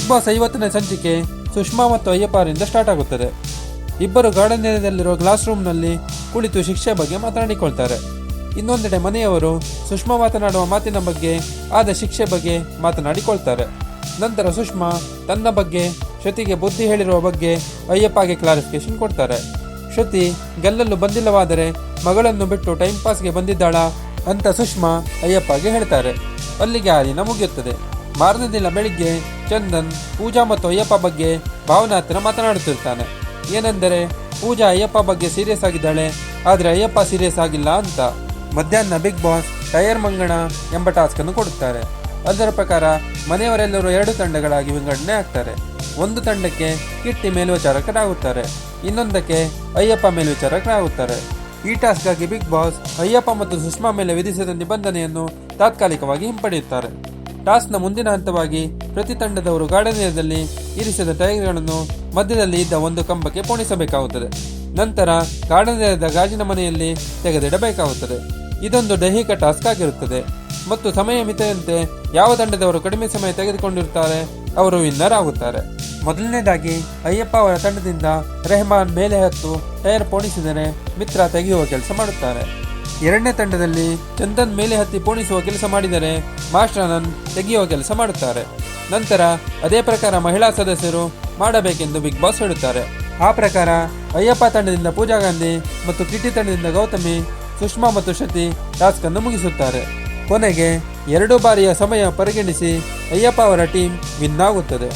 Big boss 50ನೇ ಸಂಚಿಕೆ ಸುಷ್ಮಾ ಮತ್ತು ಅಯ್ಯಪ್ಪ ಅವರಿಂದ ಸ್ಟಾರ್ಟ್ ಆಗುತ್ತದೆ. ಇಬ್ಬರು ಗಾರ್ಡನ್ ಏರಿಯಾದಲ್ಲಿರುವ ಕ್ಲಾಸ್ ರೂಮ್ನಲ್ಲಿ ಕುಳಿತು ಶಿಕ್ಷೆ ಬಗ್ಗೆ ಮಾತನಾಡಿಕೊಳ್ತಾರೆ. ಇನ್ನೊಂದೆಡೆ ಮನೆಯವರು ಸುಷ್ಮಾ ಮಾತನಾಡುವ ಮಾತಿನ ಬಗ್ಗೆ ಆದ ಶಿಕ್ಷೆ ಬಗ್ಗೆ ಮಾತನಾಡಿಕೊಳ್ತಾರೆ. ನಂತರ ಸುಷ್ಮಾ ತನ್ನ ಬಗ್ಗೆ ಶ್ರುತಿಗೆ ಬುದ್ಧಿ ಹೇಳಿರುವ ಬಗ್ಗೆ ಅಯ್ಯಪ್ಪಗೆ ಕ್ಲಾರಿಫಿಕೇಶನ್ ಕೊಡ್ತಾರೆ. ಶ್ರುತಿ ಗೆಲ್ಲಲು ಬಂದಿಲ್ಲವಾದರೆ ಮಗಳನ್ನು ಬಿಟ್ಟು ಟೈಮ್ ಪಾಸ್ಗೆ ಬಂದಿದ್ದಾಳ ಅಂತ ಸುಷ್ಮಾ ಅಯ್ಯಪ್ಪಗೆ ಹೇಳ್ತಾರೆ. ಅಲ್ಲಿಗೆ ಆ ದಿನ ಮುಗಿಯುತ್ತದೆ. ಮಾರನೇ ದಿನ ಬೆಳಿಗ್ಗೆ ಚಂದನ್ ಪೂಜಾ ಮತ್ತು ಅಯ್ಯಪ್ಪ ಬಗ್ಗೆ ಭಾವನಾ ಹತ್ತಿರ ಮಾತನಾಡುತ್ತಿರ್ತಾನೆ. ಏನೆಂದರೆ ಪೂಜಾ ಅಯ್ಯಪ್ಪ ಬಗ್ಗೆ ಸೀರಿಯಸ್ ಆಗಿದ್ದಾಳೆ, ಆದರೆ ಅಯ್ಯಪ್ಪ ಸೀರಿಯಸ್ ಆಗಿಲ್ಲ ಅಂತ. ಮಧ್ಯಾಹ್ನ ಬಿಗ್ ಬಾಸ್ ಟೈರ್ ಮಂಗಣ ಎಂಬ ಟಾಸ್ಕ್ ಅನ್ನು ಕೊಡುತ್ತಾರೆ. ಅದರ ಪ್ರಕಾರ ಮನೆಯವರೆಲ್ಲರೂ 2 ತಂಡಗಳಾಗಿ ವಿಂಗಡಣೆ ಆಗ್ತಾರೆ. ಒಂದು ತಂಡಕ್ಕೆ ಕಿಟ್ಟಿ ಮೇಲ್ವಿಚಾರಕರಾಗುತ್ತಾರೆ, ಇನ್ನೊಂದಕ್ಕೆ ಅಯ್ಯಪ್ಪ ಮೇಲ್ವಿಚಾರಕರಾಗುತ್ತಾರೆ. ಈ ಟಾಸ್ಕ್ಗಾಗಿ ಬಿಗ್ ಬಾಸ್ ಅಯ್ಯಪ್ಪ ಮತ್ತು ಸುಷ್ಮಾ ಮೇಲೆ ವಿಧಿಸಿದ ನಿಬಂಧನೆಯನ್ನು ತಾತ್ಕಾಲಿಕವಾಗಿ ಹಿಂಪಡೆಯುತ್ತಾರೆ. ಟಾಸ್ಕ್ನ ಮುಂದಿನ ಹಂತವಾಗಿ ಪ್ರತಿ ತಂಡದವರು ಗಾರ್ಡನ್ ಏರಿಯಾದಲ್ಲಿ ಇರಿಸಿದ ಟೈರ್ಗಳನ್ನು ಮಧ್ಯದಲ್ಲಿ ಇದ್ದ ಒಂದು ಕಂಬಕ್ಕೆ ಪೋಣಿಸಬೇಕಾಗುತ್ತದೆ. ನಂತರ ಗಾರ್ಡನ್ ಏರಿಯಾದ ಗಾಜಿನ ಮನೆಯಲ್ಲಿ ತೆಗೆದಿಡಬೇಕಾಗುತ್ತದೆ. ಇದೊಂದು ದೈಹಿಕ ಟಾಸ್ಕ್ ಆಗಿರುತ್ತದೆ ಮತ್ತು ಸಮಯ ಮಿತಿಯಂತೆ ಯಾವ ತಂಡದವರು ಕಡಿಮೆ ಸಮಯ ತೆಗೆದುಕೊಂಡಿರುತ್ತಾರೆ ಅವರು ವಿನ್ನರ್ ಆಗುತ್ತಾರೆ. ಮೊದಲನೇದಾಗಿ ಅಯ್ಯಪ್ಪ ಅವರ ತಂಡದಿಂದ ರೆಹಮಾನ್ ಮೇಲೆ ಹತ್ತು ಟೈರ್ ಪೋಣಿಸಿದರೆ ಮಿತ್ರ ತೆಗೆಯುವ ಕೆಲಸ ಮಾಡುತ್ತಾರೆ. ಎರಡನೇ ತಂಡದಲ್ಲಿ ಚಂದನ್ ಮೇಲೆ ಹತ್ತಿ ಪೋಣಿಸುವ ಕೆಲಸ ಮಾಡಿದರೆ ಮಾಸ್ಟರ್ ತೆಗೆಯುವ ಕೆಲಸ ಮಾಡುತ್ತಾರೆ. ನಂತರ ಅದೇ ಪ್ರಕಾರ ಮಹಿಳಾ ಸದಸ್ಯರು ಮಾಡಬೇಕೆಂದು ಬಿಗ್ ಬಾಸ್ ಹೇಳುತ್ತಾರೆ. ಆ ಪ್ರಕಾರ ಅಯ್ಯಪ್ಪ ತಂಡದಿಂದ ಪೂಜಾ ಗಾಂಧಿ ಮತ್ತು ಕಿಟ್ಟಿ ತಂಡದಿಂದ ಗೌತಮಿ, ಸುಷ್ಮಾ ಮತ್ತು ಶ್ರುತಿ ಟಾಸ್ಕ್ ಅನ್ನು ಮುಗಿಸುತ್ತಾರೆ. ಕೊನೆಗೆ 2 ಬಾರಿಯ ಸಮಯ ಪರಿಗಣಿಸಿ ಅಯ್ಯಪ್ಪ ಅವರ ಟೀಮ್ ವಿನ್ ಆಗುತ್ತದೆ.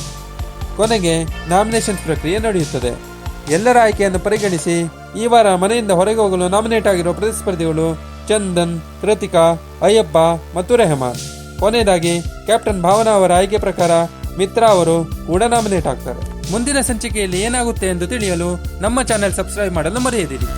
ಕೊನೆಗೆ ನಾಮಿನೇಷನ್ ಪ್ರಕ್ರಿಯೆ ನಡೆಯುತ್ತದೆ. ಎಲ್ಲರ ಆಯ್ಕೆಯನ್ನು ಪರಿಗಣಿಸಿ ಈ ವಾರ ಮನೆಯಿಂದ ಹೊರಗೆ ಹೋಗಲು ನಾಮಿನೇಟ್ ಆಗಿರುವ ಪ್ರತಿಸ್ಪರ್ಧಿಗಳು ಚಂದನ್, ಕೃತಿಕಾ, ಅಯ್ಯಪ್ಪ ಮತ್ತು ರೆಹಮಾನ್. ಕೊನೆಯದಾಗಿ ಕ್ಯಾಪ್ಟನ್ ಭಾವನಾ ಅವರ ಆಯ್ಕೆ ಪ್ರಕಾರ ಮಿತ್ರಾ ಅವರು ಕೂಡ ನಾಮಿನೇಟ್ ಆಗ್ತಾರೆ. ಮುಂದಿನ ಸಂಚಿಕೆಯಲ್ಲಿ ಏನಾಗುತ್ತೆ ಎಂದು ತಿಳಿಯಲು ನಮ್ಮ ಚಾನೆಲ್ ಸಬ್ಸ್ಕ್ರೈಬ್ ಮಾಡಲು ಮರೆಯದಿರಿ.